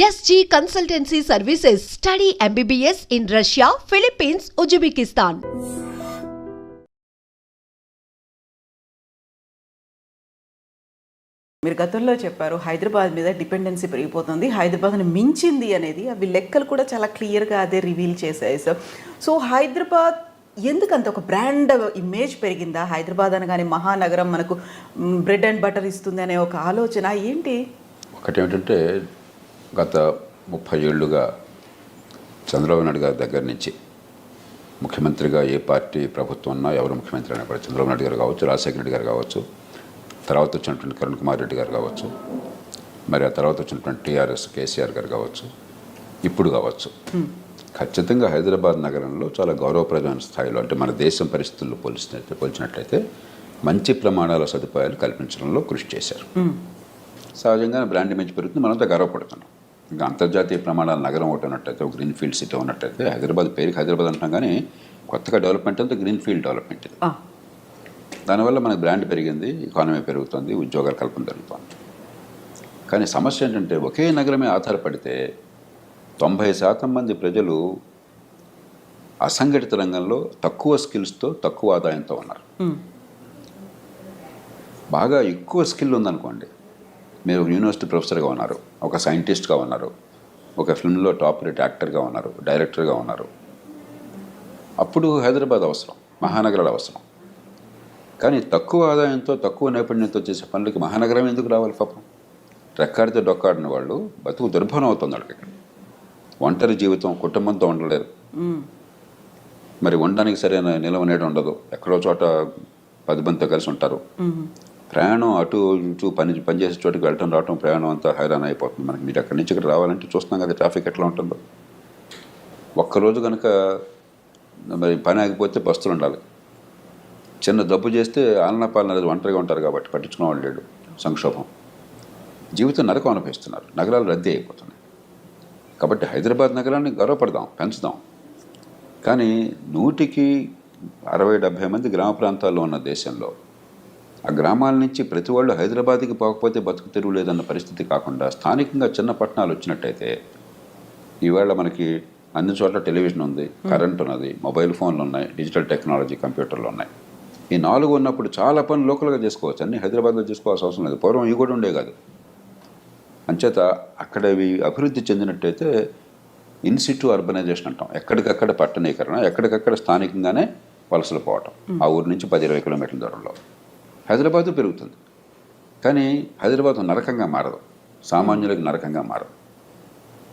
SG Consultancy Services. Study MBBS in Russia, Philippines, Uzbekistan. మీరు గతంలో చెప్పారు హైదరాబాద్ మీద డిపెండెన్సీ పెరిగిపోతుంది, హైదరాబాద్ని మించింది అనేది. అవి లెక్కలు కూడా చాలా క్లియర్గా అదే రివీల్ చేశాయి సార్. సో హైదరాబాద్ ఎందుకంత ఒక బ్రాండ్ ఇమేజ్ పెరిగిందా? హైదరాబాద్ అనగానే మహానగరం, మనకు బ్రెడ్ అండ్ బటర్ ఇస్తుంది అనే ఒక ఆలోచన ఏంటి? ఒకటి ఏమిటంటే, గత 30 ఏళ్ళుగా చంద్రబాబు నాయుడు గారి దగ్గర నుంచి ముఖ్యమంత్రిగా ఏ పార్టీ ప్రభుత్వం ఉన్నా, ఎవరు ముఖ్యమంత్రి అయినా కూడా చంద్రబాబు నాయుడు గారు కావచ్చు, రాజశేఖర రెడ్డి గారు కావచ్చు, తర్వాత వచ్చినటువంటి కిరణ్ కుమార్ రెడ్డి గారు కావచ్చు, మరి ఆ తర్వాత వచ్చినటువంటి టీఆర్ఎస్ కేసీఆర్ గారు కావచ్చు, ఇప్పుడు కావచ్చు, ఖచ్చితంగా హైదరాబాద్ నగరంలో చాలా గౌరవప్రదమైన స్థాయిలో, అంటే మన దేశం పరిస్థితుల్లో పోల్చినట్లయితే మంచి ప్రమాణాల సదుపాయాలు కల్పించడంలో కృషి చేశారు. సహజంగా బ్రాండ్ ఇమేజ్ పెరుగుతుంది, మనంతా గర్వపడుతున్నాం. ఇంకా అంతర్జాతీయ ప్రమాణాల నగరం ఒకటి ఉన్నట్టయితే, ఒక గ్రీన్ ఫీల్డ్ సిటీ ఉన్నట్టయితే, హైదరాబాద్ పేరుకి హైదరాబాద్ అంటాం, కానీ కొత్తగా డెవలప్మెంట్ అంతా గ్రీన్ ఫీల్డ్ డెవలప్మెంట్ ఇది. దానివల్ల మనకు బ్రాండ్ పెరిగింది, ఎకానమీ పెరుగుతుంది, ఉద్యోగాల కల్పన జరుగుతుంది. కానీ సమస్య ఏంటంటే, ఒకే నగరమే ఆధారపడితే 90% మంది ప్రజలు అసంఘటిత రంగంలో తక్కువ స్కిల్స్తో, తక్కువ ఆదాయంతో ఉన్నారు. బాగా ఎక్కువ స్కిల్ ఉందనుకోండి, మీరు యూనివర్సిటీ ప్రొఫెసర్గా ఉన్నారు, ఒక సైంటిస్ట్గా ఉన్నారు, ఒక ఫిల్మ్లో టాప్ రేట్ యాక్టర్గా ఉన్నారు, డైరెక్టర్గా ఉన్నారు, అప్పుడు హైదరాబాద్ అవసరం, మహానగరాలు అవసరం. కానీ తక్కువ ఆదాయంతో, తక్కువ నైపుణ్యంతో చేసే పనులకి మహానగరం ఎందుకు రావాలి? పాపం రెక్కాడితే డొక్కాడిన వాళ్ళు బతుకు దుర్భరం అవుతుంది వాళ్ళకి. ఇక్కడ ఒంటరి జీవితం, కుటుంబంతో ఉండలేరు, మరి ఉండడానికి సరైన నిలవ నీడ ఉండదు, ఎక్కడో చోట 10 మందితో కలిసి ఉంటారు. ప్రయాణం అటు ఇటు పనిచేసే చోటుకి వెళ్ళటం రావటం, ప్రయాణం అంతా హైరాన్ అయిపోతుంది మనకి. మీరు అక్కడి నుంచి ఇక్కడ రావాలంటే చూస్తున్నాం కదా ట్రాఫిక్ ఎట్లా ఉంటుందో. ఒక్కరోజు కనుక మరి పని ఆగిపోతే బస్సులు ఉండాలి, చిన్న జబ్బు చేస్తే ఆలనా పాలన ఒంటరిగా ఉంటారు కాబట్టి పట్టించుకునే వాళ్ళు లేడు, సంక్షోభం, జీవితం నరకం అనిపిస్తున్నారు, నగరాలు రద్దీ అయిపోతున్నాయి. కాబట్టి హైదరాబాద్ నగరాన్ని గౌరవపడదాం, పెంచుదాం. కానీ 100కి 60-70 మంది గ్రామ ప్రాంతాల్లో ఉన్న దేశంలో ఆ గ్రామాల నుంచి ప్రతి వాళ్ళు హైదరాబాద్కి పోకపోతే బతుకు తెరువు లేదన్న పరిస్థితి కాకుండా, స్థానికంగా చిన్న పట్టణాలు వచ్చినట్టయితే, ఈవేళ మనకి అన్ని చోట్ల టెలివిజన్ ఉంది, కరెంట్ ఉన్నది, మొబైల్ ఫోన్లు ఉన్నాయి, డిజిటల్ టెక్నాలజీ, కంప్యూటర్లు ఉన్నాయి. ఈ 4 ఉన్నప్పుడు చాలా పనులు లోకల్గా చేసుకోవచ్చు, అన్నీ హైదరాబాద్లో చేసుకోవాల్సిన అవసరం లేదు. పూర్వం ఇవి కూడా ఉండే కాదు. అంచేత అక్కడ ఇవి అభివృద్ధి చెందినట్టయితే ఇన్సిటు అర్బనైజేషన్ అంటాం, ఎక్కడికక్కడ పట్టణీకరణ, ఎక్కడికక్కడ స్థానికంగానే వలసలు పోవటం, ఆ ఊరి నుంచి 10-20 కిలోమీటర్ల దూరంలో. హైదరాబాదు పెరుగుతుంది, కానీ హైదరాబాద్ నరకంగా మారదు, సామాన్యులకి నరకంగా మారదు.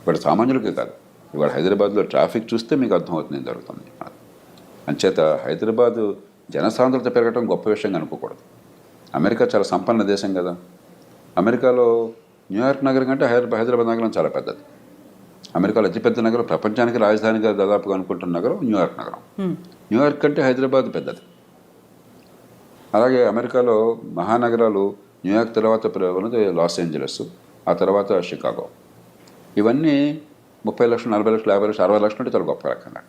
ఇవాళ సామాన్యులకే కాదు, ఇవాళ హైదరాబాద్లో ట్రాఫిక్ చూస్తే మీకు అర్థమవుతుంది ఏం జరుగుతుంది. అంచేత హైదరాబాదు జనసాంద్రత పెరగడం గొప్ప విషయంగా అనుకోకూడదు. అమెరికా చాలా సంపన్న దేశం కదా, అమెరికాలో న్యూయార్క్ నగరం కంటే హైదరాబాద్ నగరం చాలా పెద్దది. అమెరికాలో అతిపెద్ద నగరం, ప్రపంచానికి రాజధానిగా దాదాపుగా అనుకుంటున్న నగరం న్యూయార్క్ నగరం. న్యూయార్క్ కంటే హైదరాబాద్ పెద్దది. అలాగే అమెరికాలో మహానగరాలు న్యూయార్క్ తర్వాత ఉన్నది లాస్ ఏంజలస్, ఆ తర్వాత షికాగో. ఇవన్నీ 30 లక్షలు, 40 లక్షలు, 50 లక్షలు, 60 లక్షలు అంటే చాలా గొప్ప రకంగా.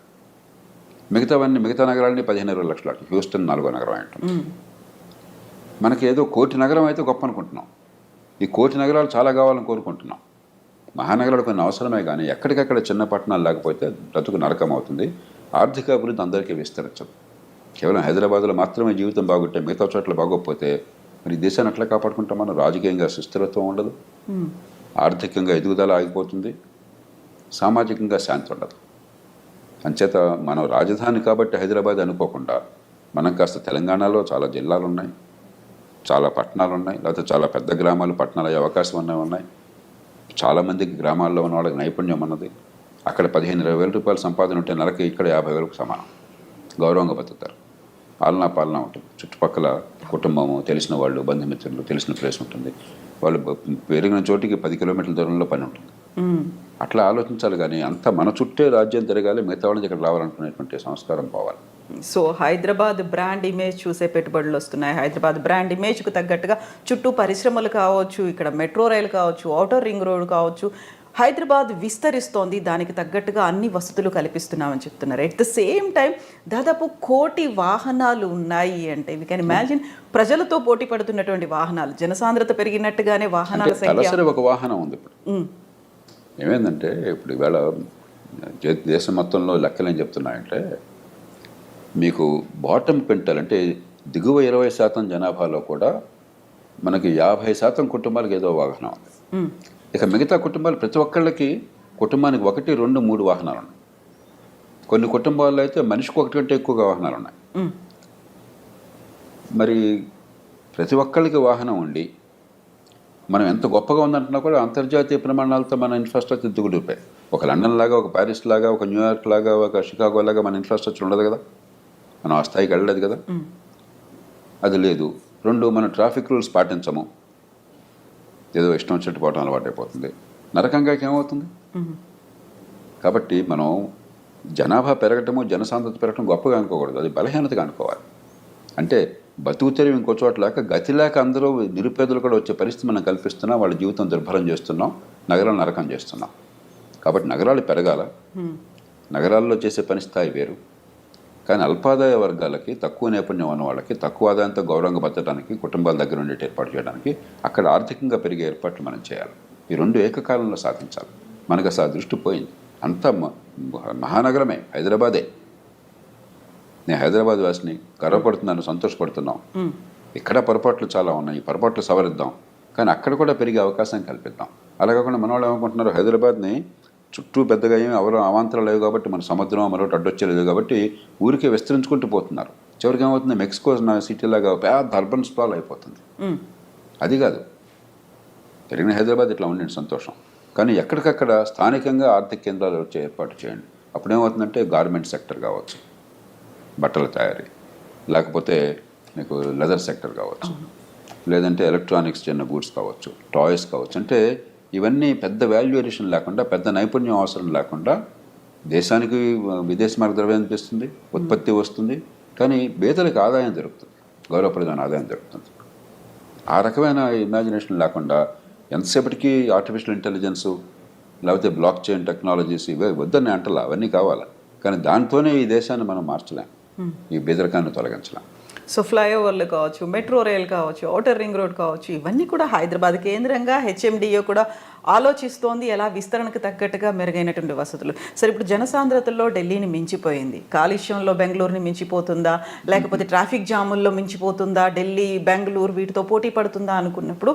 మిగతా నగరాలని 15-20 లక్షలు. హ్యూస్టన్ 4వ నగరం అంటాం. మనకి ఏదో 1 కోటి నగరం అయితే గొప్ప అనుకుంటున్నాం, ఈ 1 కోటి నగరాలు చాలా కావాలని కోరుకుంటున్నాం. మహానగరాలు కొన్ని అవసరమే, కానీ ఎక్కడికక్కడ చిన్న పట్టణాలు లేకపోతే బ్రతుకు నరకం అవుతుంది, ఆర్థిక అభివృద్ధి అందరికీ విస్తరించదు. కేవలం హైదరాబాద్లో మాత్రమే జీవితం బాగుంటే మిగతా చోట్ల బాగోకపోతే మరి దేశాన్ని అట్లా కాపాడుకుంటాం మనం? రాజకీయంగా సుస్థిరత్వం ఉండదు, ఆర్థికంగా ఎదుగుదల ఆగిపోతుంది, సామాజికంగా శాంతి ఉండదు. అంచేత మనం రాజధాని కాబట్టి హైదరాబాద్ అనుకోకుండా, మనం కాస్త తెలంగాణలో చాలా జిల్లాలు ఉన్నాయి, చాలా పట్టణాలు ఉన్నాయి, లేకపోతే చాలా పెద్ద గ్రామాలు పట్టణాలు అయ్యే అవకాశం ఉన్నాయి. చాలామందికి గ్రామాల్లో ఉన్న వాళ్ళకి నైపుణ్యం ఉన్నది. అక్కడ 15-20 వేల రూపాయల సంపాదన ఉంటే నెలకి ఇక్కడ 50,000కు సమానం, గౌరవంగా బతుకుతారు. ఆలనా పాలన ఉంటుంది, చుట్టుపక్కల కుటుంబము, తెలిసిన వాళ్ళు, బంధుమిత్రులు, తెలిసిన ప్లేస్ ఉంటుంది, వాళ్ళు పెరిగిన చోటికి 10 కిలోమీటర్ల దూరంలో పని ఉంటుంది. అట్లా ఆలోచించాలి, కానీ అంత మన చుట్టే రాజ్యం తిరగాలి, మిగతా వాళ్ళకి ఇక్కడ రావాలనుకునేటువంటి సంస్కారం పోవాలి. సో హైదరాబాద్ బ్రాండ్ ఇమేజ్ చూసే పెట్టుబడులు వస్తున్నాయి. హైదరాబాద్ బ్రాండ్ ఇమేజ్కు తగ్గట్టుగా చుట్టూ పరిశ్రమలు కావచ్చు, ఇక్కడ మెట్రో రైలు కావచ్చు, ఔటర్ రింగ్ రోడ్ కావచ్చు, హైదరాబాద్ విస్తరిస్తోంది, దానికి తగ్గట్టుగా అన్ని వసతులు కల్పిస్తున్నామని చెప్తున్నారు. ఎట్ ద సేమ్ టైం దాదాపు 1 కోటి వాహనాలు ఉన్నాయి అంటే వీ కెన్ ఇమాజిన్ ప్రజలతో పోటీ పడుతున్నటువంటి వాహనాలు, జనసాంద్రత పెరిగినట్టుగానే వాహనాల సంఖ్య. ఒక వాహనం ఉంది ఇప్పుడు ఏమైందంటే ఇప్పుడు ఈవేళ దేశం మొత్తంలో లెక్కలు ఏం చెప్తున్నాయంటే మీకు బాటమ్ క్వింటల్ అంటే దిగువ 20% జనాభాలో కూడా మనకి 50% కుటుంబాలకు ఏదో వాహనం ఉంది. ఇక మిగతా కుటుంబాలు ప్రతి ఒక్కళ్ళకి కుటుంబానికి 1, 2, 3 వాహనాలు ఉన్నాయి. కొన్ని కుటుంబాల్లో అయితే మనిషికి 1 కంటే ఎక్కువగా వాహనాలు ఉన్నాయి. మరి ప్రతి ఒక్కళ్ళకి వాహనం ఉండి మనం ఎంత గొప్పగా ఉందంటున్నా కూడా అంతర్జాతీయ ప్రమాణాలతో మన ఇన్ఫ్రాస్ట్రక్చర్ దిగుడిపోయి ఒక లండన్ లాగా, ఒక ప్యారిస్ లాగా, ఒక న్యూయార్క్ లాగా, ఒక షికాగో లాగా మన ఇన్ఫ్రాస్ట్రక్చర్ ఉండదు కదా, మనం ఆ స్థాయికి వెళ్ళలేదు కదా, అది లేదు. 2, మనం ట్రాఫిక్ రూల్స్ పాటించము, ఏదో ఇష్టం వచ్చినట్టు పోవడం అలవాటు అయిపోతుంది. నరకంగా ఏమవుతుంది? కాబట్టి మనం జనాభా పెరగటము, జనసాంద్రత పెరగటం గొప్పగా అనుకోకూడదు, అది బలహీనతగా అనుకోవాలి. అంటే బతుకు తెరివి ఇంకో చోట లేక గతి లేక అందరూ నిరుపేదలు కూడా వచ్చే పరిస్థితి మనం కల్పిస్తున్నాం. వాళ్ళ జీవితం దుర్భరం చేస్తున్నాం, నగరాలు నరకం చేస్తున్నాం. కాబట్టి నగరాలు పెరగాల, నగరాల్లో చేసే పని స్థాయి వేరు. కానీ అల్పాదాయ వర్గాలకి, తక్కువ నైపుణ్యం ఉన్న వాళ్ళకి, తక్కువ ఆదాయంతో గౌరవంగా బతకడానికి, కుటుంబాల దగ్గర ఉండే ఏర్పాటు చేయడానికి అక్కడ ఆర్థికంగా పెరిగే ఏర్పాట్లు మనం చేయాలి. ఈ 2 ఏకకాలంలో సాధించాలి. మనకు అసలు దృష్టి పోయింది. అంతా మహానగరమే, హైదరాబాదే. నేను హైదరాబాద్ వాసిని, గర్వపడుతున్నాను, సంతోషపడుతున్నాం. ఇక్కడ పొరపాట్లు చాలా ఉన్నాయి, ఈ పొరపాట్లు సవరిద్దాం. కానీ అక్కడ కూడా పెరిగే అవకాశం కల్పిద్దాం. అలా కాకుండా మన వాళ్ళు ఏమనుకుంటున్నారు, హైదరాబాద్ని చుట్టూ పెద్దగా ఏమి అవాంతరాలు లేవు కాబట్టి, మన సముద్రం మరొకటి అడ్డొచ్చేలేదు కాబట్టి ఊరికే విస్తరించుకుంటూ పోతున్నారు. చివరికి ఏమవుతుంది, మెక్సికో సిటీ లాగా పెద్ద అర్బన్ స్ప్రాల్ అయిపోతుంది. అది కాదు, పెరిగిన హైదరాబాద్ ఇట్లా ఉండండి, సంతోషం. కానీ ఎక్కడికక్కడ స్థానికంగా ఆర్థిక కేంద్రాలు వచ్చే ఏర్పాటు చేయండి. అప్పుడేమవుతుందంటే గార్మెంట్ సెక్టర్ కావచ్చు, బట్టల తయారీ, లేకపోతే మీకు లెదర్ సెక్టర్ కావచ్చు, లేదంటే ఎలక్ట్రానిక్స్ చిన్న గూడ్స్ కావచ్చు, టాయ్స్ కావచ్చు. అంటే ఇవన్నీ పెద్ద వాల్యూ ఎడిషన్ లేకుండా, పెద్ద నైపుణ్యం అవసరం లేకుండా దేశానికి విదేశీ మార్గ ద్రవ్యం అనిపిస్తుంది, ఉత్పత్తి వస్తుంది, కానీ పేదలకు ఆదాయం దొరుకుతుంది, గౌరవప్రదమైన ఆదాయం దొరుకుతుంది. ఆ రకమైన ఇమాజినేషన్ లేకుండా ఎంతసేపటికి ఆర్టిఫిషియల్ ఇంటెలిజెన్సు లేకపోతే బ్లాక్ చైన్ టెక్నాలజీస్ ఇవే వద్దని అంటలా, అవన్నీ కావాలి. కానీ దాంతోనే ఈ దేశాన్ని మనం మార్చలేం, ఈ బెదరికాన్ని తొలగించలేం. సో ఫ్లైఓవర్లు కావచ్చు, మెట్రో రైల్ కావచ్చు, ఔటర్ రింగ్ రోడ్ కావచ్చు, ఇవన్నీ కూడా హైదరాబాద్ కేంద్రంగా హెచ్ఎండిఏ కూడా ఆలోచిస్తోంది ఎలా విస్తరణకు తగ్గట్టుగా మెరుగైనటువంటి వసతులు. సరే, ఇప్పుడు జనసాంద్రతల్లో ఢిల్లీని మించిపోయింది, కాలుష్యంలో బెంగళూరుని మించిపోతుందా, లేకపోతే ట్రాఫిక్ జాముల్లో మించిపోతుందా, ఢిల్లీ, బెంగళూరు వీటితో పోటీ పడుతుందా అనుకున్నప్పుడు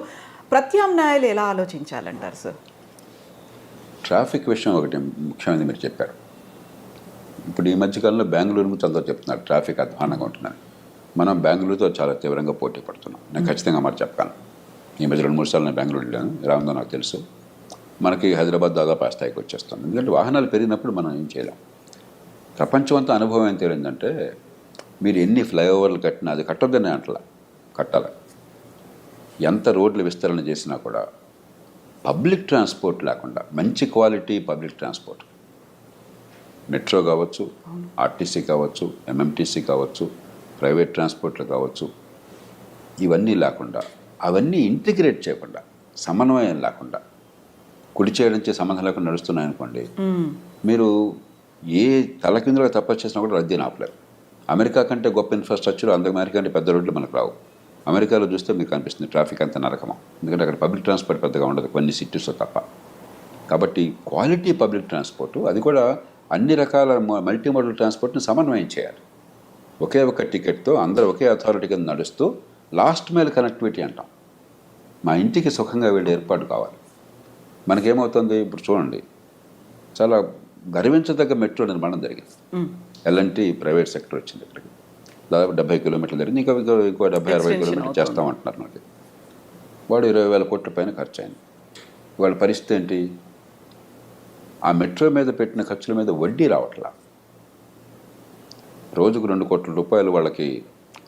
ప్రత్యామ్నాయాలు ఎలా ఆలోచించాలంటారు సార్? ట్రాఫిక్ విషయం ఒకటి ముఖ్యమైనది మీరు చెప్పారు. ఇప్పుడు ఈ మధ్యకాలంలో బెంగళూరు గురించి అందరూ చెప్తున్నారు ట్రాఫిక్ అధ్వానంగా ఉంటున్నాను. మనం బెంగళూరుతో చాలా తీవ్రంగా పోటీ పడుతున్నాం. నేను ఖచ్చితంగా మరి చెప్పాను. ఈ మధ్య 2-3 సార్లు నేను బెంగళూరు వెళ్ళాను, ఎలా ఉందో నాకు తెలుసు. మనకి హైదరాబాద్ దాదాపు ఆ స్థాయికి వచ్చేస్తాం. ఎందుకంటే వాహనాలు పెరిగినప్పుడు మనం ఏం చేయలేం. ప్రపంచం అంతా అనుభవం ఏం తెలియదంటే, మీరు ఎన్ని ఫ్లైఓవర్లు కట్టినా అది కట్టొద్దని అంటలా, కట్టాలి. ఎంత రోడ్లు విస్తరణ చేసినా కూడా పబ్లిక్ ట్రాన్స్పోర్ట్ లేకుండా, మంచి క్వాలిటీ పబ్లిక్ ట్రాన్స్పోర్ట్, మెట్రో కావచ్చు, ఆర్టీసీ కావచ్చు, ఎంఎంటీసీ కావచ్చు, ప్రైవేట్ ట్రాన్స్పోర్ట్లు కావచ్చు, ఇవన్నీ లేకుండా, అవన్నీ ఇంటిగ్రేట్ చేయకుండా, సమన్వయం లేకుండా, కుడి చేయడానికి సంబంధం లేకుండా నడుస్తున్నాయనుకోండి, మీరు ఏ తలకిందులుగా తపస్సు చేసినా కూడా రద్దీని ఆపలేరు. అమెరికా కంటే గొప్ప ఇన్ఫ్రాస్ట్రక్చర్, అమెరికా కంటే పెద్ద రోడ్లు మనకు రావు. అమెరికాలో చూస్తే మీకు కనిపిస్తుంది ట్రాఫిక్ అంత నరకమా, ఎందుకంటే అక్కడ పబ్లిక్ ట్రాన్స్పోర్ట్ పెద్దగా ఉండదు, కొన్ని సిటీస్లో తప్ప. కాబట్టి క్వాలిటీ పబ్లిక్ ట్రాన్స్పోర్టు, అది కూడా అన్ని రకాల మల్టీ మోడల్ ట్రాన్స్పోర్ట్ని సమన్వయం చేయాలి. ఒకే ఒక టికెట్తో అందరూ ఒకే అథారిటీ కింద నడుస్తూ లాస్ట్ మైల్ కనెక్టివిటీ అంటాం. మా ఇంటికి సుఖంగా వెళ్ళే ఏర్పాటు కావాలి. మనకేమవుతుంది, ఇప్పుడు చూడండి, చాలా గర్వించదగ్గ మెట్రో నిర్మాణం జరిగింది. ఎల్ఎన్టీ ప్రైవేట్ సెక్టర్ వచ్చింది ఇక్కడికి, దాదాపు 70 కిలోమీటర్లు జరిగింది. ఇంకో 70-60 కిలోమీటర్లు చేస్తామంటున్నారు. మనకి వాడు 20,000 కోట్ల పైన ఖర్చు అయింది. వాళ్ళ పరిస్థితి ఏంటి, ఆ మెట్రో మీద పెట్టిన ఖర్చుల మీద వడ్డీ రావట్లా. రోజుకు 2 కోట్ల రూపాయలు వాళ్ళకి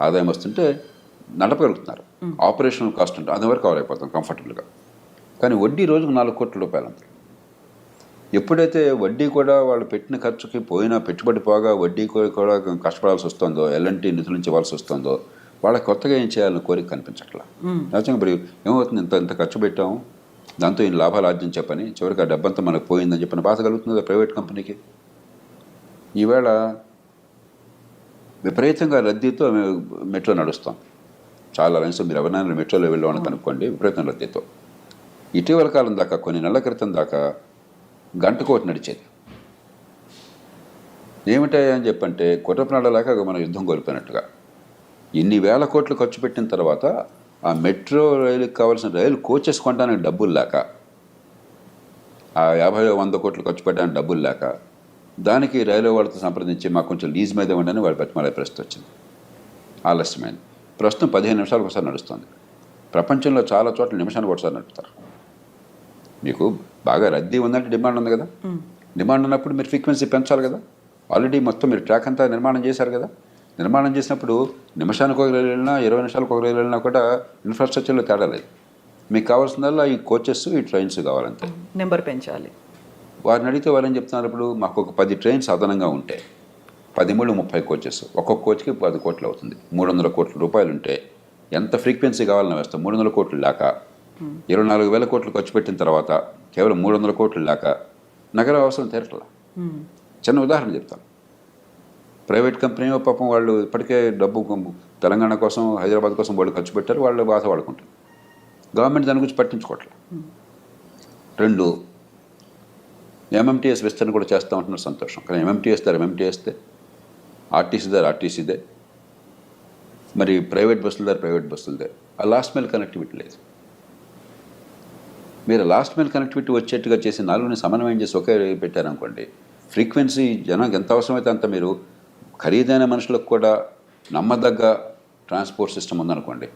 ఆదాయం వస్తుంటే నడపగలుగుతున్నారు. ఆపరేషనల్ కాస్ట్ అంటే అది వరకు కవర్ అయిపోతాం కంఫర్టబుల్గా. కానీ వడ్డీ రోజుకు 4 కోట్ల రూపాయలు అంతే. ఎప్పుడైతే వడ్డీ కూడా వాళ్ళు పెట్టిన ఖర్చుకి పోయినా, పెట్టుబడి పోగా వడ్డీ కూడా కష్టపడాల్సి వస్తుందో, ఎల్ఎన్టీ నిధుల నుంచి ఇవ్వాల్సి వస్తుందో, వాళ్ళకి కొత్తగా ఏం చేయాలని కోరిక కనిపించట్లా. నిజంగా మరి ఏమవుతుంది, ఇంత ఖర్చు పెట్టాము, దాంతో ఈ లాభాలు ఆర్జించే పని, చివరికి ఆ డబ్బంతా మనకు పోయిందని చెప్పిన బాధ కలుగుతుంది ప్రైవేట్ కంపెనీకి. ఈవేళ విపరీతంగా రద్దీతో మెట్రో నడుస్తాం. చాలా లైన్స్ మీరు ఎవరైనా మెట్రోలో వెళ్ళామని కనుక్కోండి, విపరీతం రద్దీతో. ఇటీవల కాలం దాకా, కొన్ని నెలల క్రితం దాకా గంటకోటి నడిచేది. ఏమిటాయి అని చెప్పంటే కుట్రప్రాణాలాగా మనం యుద్ధం కోల్పోయినట్టుగా ఇన్ని వేల కోట్లు ఖర్చు పెట్టిన తర్వాత ఆ మెట్రో రైలుకి కావాల్సిన రైలు కోచెస్ కొనడానికి డబ్బులు లేక, ఆ 50-100 కోట్లు ఖర్చు పెట్టడానికి డబ్బులు లేక, దానికి రైల్వే వాళ్ళతో సంప్రదించి మాకు కొంచెం లీజ్ మీద ఉండని వాళ్ళు బతిమాలే పరిస్థితి వచ్చింది. ఆలస్యమైంది. ప్రస్తుతం 15 నిమిషాలకు ఒకసారి నడుస్తుంది. ప్రపంచంలో చాలా చోట్ల నిమిషానికి ఒకసారి నడుపుతారు. మీకు బాగా రద్దీ ఉందంటే డిమాండ్ ఉంది కదా, డిమాండ్ ఉన్నప్పుడు మీరు ఫ్రీక్వెన్సీ పెంచాలి కదా. ఆల్రెడీ మొత్తం మీరు ట్రాక్ అంతా నిర్మాణం చేశారు కదా. నిర్మాణం చేసినప్పుడు నిమిషానికి ఒక రైలు వెళ్ళినా 20 నిమిషాలకు ఒక రైలు వెళ్ళినా కూడా ఇన్ఫ్రాస్ట్రక్చర్లో తేడా లేదు. మీకు కావాల్సిందల్లా ఈ కోచెస్, ఈ ట్రైన్స్ కావాలంతే. నెంబర్ పెంచాలి. వారిని అడిగితే వాళ్ళు ఏం చెప్తున్నారు, ఇప్పుడు మాకు ఒక 10 ట్రైన్స్ అదనంగా ఉంటే 13-30 కోచెస్, ఒక్కొక్క కోచ్కి 10 కోట్లు అవుతుంది. 300 కోట్ల రూపాయలు ఉంటే ఎంత ఫ్రీక్వెన్సీ కావాలని వేస్తాం. 300 కోట్లు లేక 24,000 కోట్లు ఖర్చు పెట్టిన తర్వాత కేవలం 300 కోట్లు లేక నగర అవసరం తీరట్లా. చిన్న ఉదాహరణ చెప్తాను. ప్రైవేట్ కంపెనీ పాపం వాళ్ళు ఇప్పటికే డబ్బు తెలంగాణ కోసం, హైదరాబాద్ కోసం వాళ్ళు ఖర్చు పెట్టారు, వాళ్ళు బాధ వాడుకుంటారు. గవర్నమెంట్ దాని గురించి పట్టించుకోవట్లేదు. 2, ఎంఎంటీఎస్ విస్తరణ కూడా చేస్తూ ఉంటున్నారు, సంతోషం. కానీ ఎంఎంటీఎస్ దారు ఎంఎంటీఎస్దే, ఆర్టీసీ దారు ఆర్టీసీదే, మరి ప్రైవేట్ బస్సుల దారు ప్రైవేట్ బస్సులదే. ఆ లాస్ట్ మైల్ కనెక్టివిటీ లేదు. మీరు లాస్ట్ మైల్ కనెక్టివిటీ వచ్చేట్టుగా చేసి 4ని సమన్వయం చేసి ఒకే పెట్టారనుకోండి, ఫ్రీక్వెన్సీ జనానికి ఎంత అవసరమైతే అంత మీరు ఖరీదైన మనుషులకు కూడా నమ్మదగ్గ ట్రాన్స్పోర్ట్ సిస్టమ్ ఉందనుకోండి.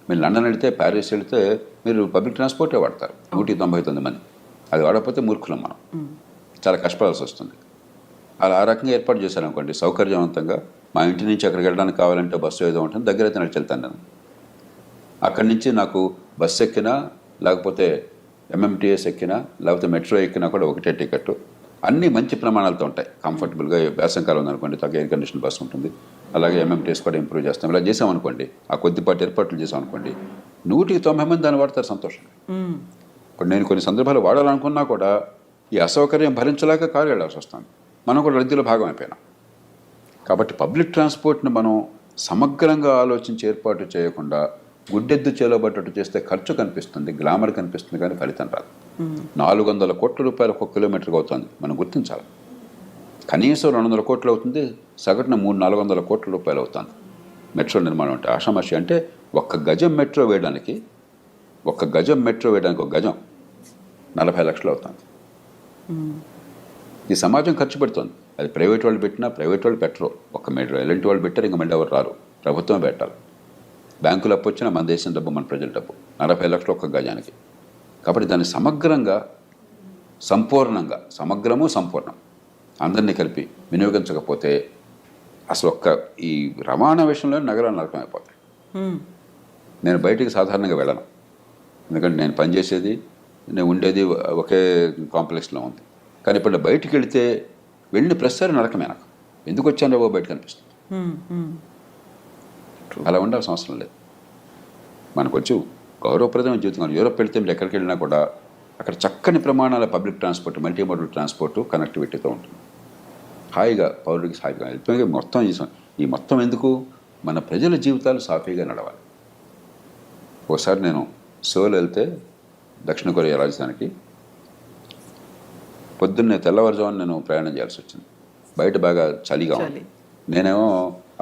మీరు లండన్ వెళితే, ప్యారిస్ వెళితే మీరు పబ్లిక్ ట్రాన్స్పోర్టే వాడతారు 199 మంది. అది వాడకపోతే మూర్ఖులం మనం, చాలా కష్టపడాల్సి వస్తుంది. అలా ఆ రకంగా ఏర్పాటు చేశారనుకోండి సౌకర్యవంతంగా. మా ఇంటి నుంచి అక్కడికి వెళ్ళడానికి కావాలంటే బస్సు ఏదో ఉంటుంది, దగ్గర అయితే నడిచి వెళ్తాను నేను. అక్కడి నుంచి నాకు బస్సు ఎక్కినా, లేకపోతే ఎంఎంటీఎస్ ఎక్కినా, లేకపోతే మెట్రో ఎక్కినా కూడా ఒకటే టికెట్. అన్నీ మంచి ప్రమాణాలతో ఉంటాయి, కంఫర్టబుల్గా. వేసవికాలం ఉందనుకోండి తగ్గ ఎయిర్ కండిషన్ బస్సు ఉంటుంది. అలాగే ఎంఎంటీఎస్ కూడా ఇంప్రూవ్ చేస్తాం. ఇలా చేసామనుకోండి, ఆ కొద్దిపాటి ఏర్పాట్లు చేసామనుకోండి, 190 మంది దాన్ని వాడతారు సంతోషంగా. ఇప్పుడు నేను కొన్ని సందర్భాలు వాడాలనుకున్నా కూడా ఈ అసౌకర్యం భరించలేక కారు వెళ్ళాల్సి వస్తుంది. మనం కూడా రద్దీలో భాగం అయిపోయినాం. కాబట్టి పబ్లిక్ ట్రాన్స్పోర్ట్ని మనం సమగ్రంగా ఆలోచించి ఏర్పాటు చేయకుండా గుడ్డెద్దు చేలోబట్టట్టు చేస్తే ఖర్చు కనిపిస్తుంది, గ్లామర్ కనిపిస్తుంది, కానీ ఫలితం రాదు. 400 కోట్ల రూపాయలు ఒక్కొక్క కిలోమీటర్కి అవుతుంది, మనం గుర్తించాలి. కనీసం 200 కోట్లు అవుతుంది, సగటున 300-400 కోట్ల రూపాయలు అవుతుంది మెట్రో నిర్మాణం. అంటే ఆషామాషి. అంటే ఒక్క గజం మెట్రో వేయడానికి ఒక గజం 40 లక్షలు అవుతుంది. ఈ సమాజం ఖర్చు పెడుతుంది. అది ప్రైవేట్ వాళ్ళు పెట్టినా, ప్రైవేట్ వాళ్ళు పెట్టరు. ఒక మెట్రో ఎలాంటి వాళ్ళు పెట్టారు, ఇంకా మళ్ళీ ఎవరు రారు, ప్రభుత్వమే పెట్టాలి. బ్యాంకులు అప్పు వచ్చినా మన దేశం డబ్బు, మన ప్రజల డబ్బు. 40 లక్షలు ఒక్క గజానికి. కాబట్టి దాన్ని సమగ్రంగా, సంపూర్ణంగా, సంపూర్ణం అందరినీ కలిపి వినియోగించకపోతే అసలు ఈ రవాణా విషయంలో నగరాలు నరకమైపోతాయి. నేను బయటికి సాధారణంగా వెళ్ళను, ఎందుకంటే నేను పనిచేసేది, నేను ఉండేది ఒకే కాంప్లెక్స్లో ఉంది. కానీ ఇప్పుడు బయటికి వెళితే వెళ్ళిన ప్రతిసారి నరకమే. నాకు ఎందుకు వచ్చాను బాబు బయటకు అనిపిస్తుంది. అలా ఉండాల్సిన అవసరం లేదు. మనకు వచ్చి గౌరవప్రదమైన జీవితం. యూరోప్ వెళ్తే మీరు ఎక్కడికి వెళ్ళినా కూడా అక్కడ చక్కని ప్రమాణాల public transport, multi modal transport కనెక్టివిటీతో ఉంటుంది. హాయిగా పౌరుడికి హాయిగా వెళ్తే మొత్తం ఈ మొత్తం ఎందుకు, మన ప్రజల జీవితాలు సాఫీగా నడవాలి. ఒకసారి నేను సోల్ వెళ్తే, దక్షిణ కొరియా రాజధానికి, పొద్దున్నే తెల్లవారుజామున నేను ప్రయాణం చేయాల్సి వచ్చింది. బయట బాగా చలిగా ఉంది. నేనేమో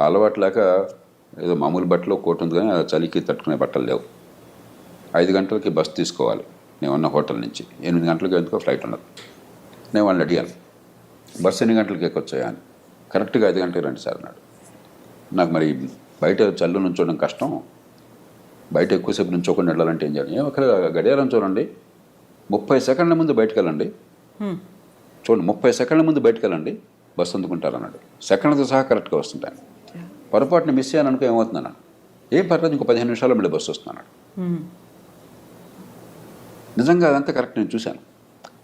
అలవాటు లేక ఏదో మామూలు బట్టలు, కోట్ ఉంది, కానీ చలికి తట్టుకునే బట్టలు లేవు. 5 గంటలకి బస్ తీసుకోవాలి నేను ఉన్న హోటల్ నుంచి. 8 గంటలకి ఎందుకో ఫ్లైట్ ఉన్నది. నేను వాళ్ళని అడిగాను, బస్సు ఎన్ని గంటలకి ఎక్కొచ్చాయా అని. కరెక్ట్గా 5 గంటలకు రండి సార్ అన్నాడు. నాకు మరి బయట చల్లు నుంచోవడం కష్టం, బయట ఎక్కువసేపు నుంచోకుండా వెళ్ళాలంటే ఏం చేయాలి? ఒక గడియారం చూడండి, 30 సెకండ్ల ముందు బయటకు వెళ్ళండి, చూడండి 30 సెకండ్ల ముందు బయటకు వెళ్ళండి, బస్సు అందుకుంటారన్నాడు. సెకండ్తో సహా కరెక్ట్గా వస్తుంటాను. పొరపాటున మిస్ అయ్యాను అనుకో ఏమవుతుందన్నాడు. ఏం పర్లేదు, ఇంకో 15 నిమిషాల్లో మళ్ళీ బస్సు వస్తున్నాడు. నిజంగా అదంతా కరెక్ట్, నేను చూశాను.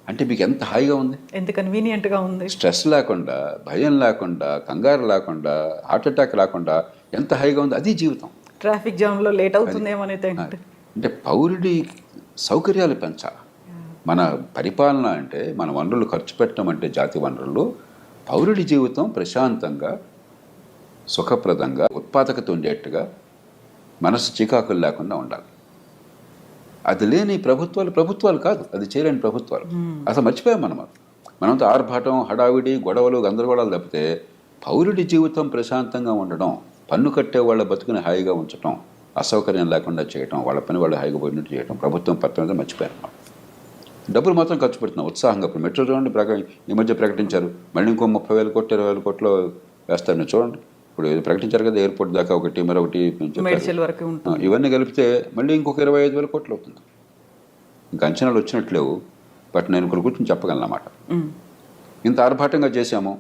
అంటే మీకు ఎంత హాయిగా ఉంది, ఎంత కన్వీనియంట్గా ఉంది. స్ట్రెస్ లేకుండా, భయం లేకుండా, కంగారు లేకుండా, హార్ట్ అటాక్ లేకుండా ఎంత హాయిగా ఉంది. అది జీవితం. ట్రాఫిక్ జామ్లో లేట్ అవుతుందేమో అంటే పౌరుడి సౌకర్యాలు పెంచాలి. మన పరిపాలన అంటే, మన వనరులు ఖర్చు పెట్టడం అంటే, జాతి వనరులు, పౌరుడి జీవితం ప్రశాంతంగా, సుఖప్రదంగా, ఉత్పాదకత ఉండేట్టుగా, మనసు చికాకులు లేకుండా ఉండాలి. అది లేని ప్రభుత్వాలు కాదు, అది చేయలేని ప్రభుత్వాలు. అసలు మర్చిపోయాం మనం. మనంతా ఆర్భాటం, హడావిడి, గొడవలు, గందరగోళాలు తప్పితే పౌరుడి జీవితం ప్రశాంతంగా ఉండడం, పన్ను కట్టే వాళ్ళ బతుకుని హాయిగా ఉంచడం, అసౌకర్యం లేకుండా చేయటం, వాళ్ళ పని వాళ్ళు హాయిగా పోయినట్టు చేయటం, ప్రభుత్వం పత్రం మర్చిపోయారు. డబ్బులు మాత్రం ఖర్చు పెడుతున్నాం ఉత్సాహంగా. ఇప్పుడు మెట్రో చూడండి, ఈ మధ్య ప్రకటించారు, మళ్ళీ ఇంకో 30,000 కోట్లు 20,000 కోట్లు వేస్తారు. మీరు చూడండి, ఇప్పుడు ప్రకటించారు కదా, ఎయిర్పోర్ట్ దాకా ఒకటి, మరొకటి మేడ్చల్ వరకు ఉంటుంది. ఇవన్నీ కలిపితే మళ్ళీ ఇంకొక 25,000 కోట్లు అవుతుంది. ఇంకా అంచనాలు వచ్చినట్లేవు, బట్ నేను ఇక్కడ కూర్చొని చెప్పగలను అన్నమాట. ఇంత ఆర్భాటంగా చేశాము,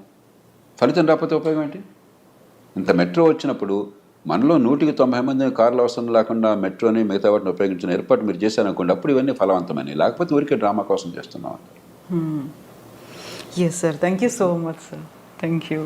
ఫలితం రాకపోతే ఉపయోగం ఏంటి? ఇంత మెట్రో వచ్చినప్పుడు మనలో 190 మంది కార్లు అవసరం లేకుండా మెట్రోని మిగతా వాటిని ఉపయోగించిన ఏర్పాటు మీరు చేశారనుకోండి, అప్పుడు ఇవన్నీ ఫలవంతమైనవి. లేకపోతే ఊరికే డ్రామా కోసం చేస్తున్నాం. Yes sir, thank you so much sir, thank you.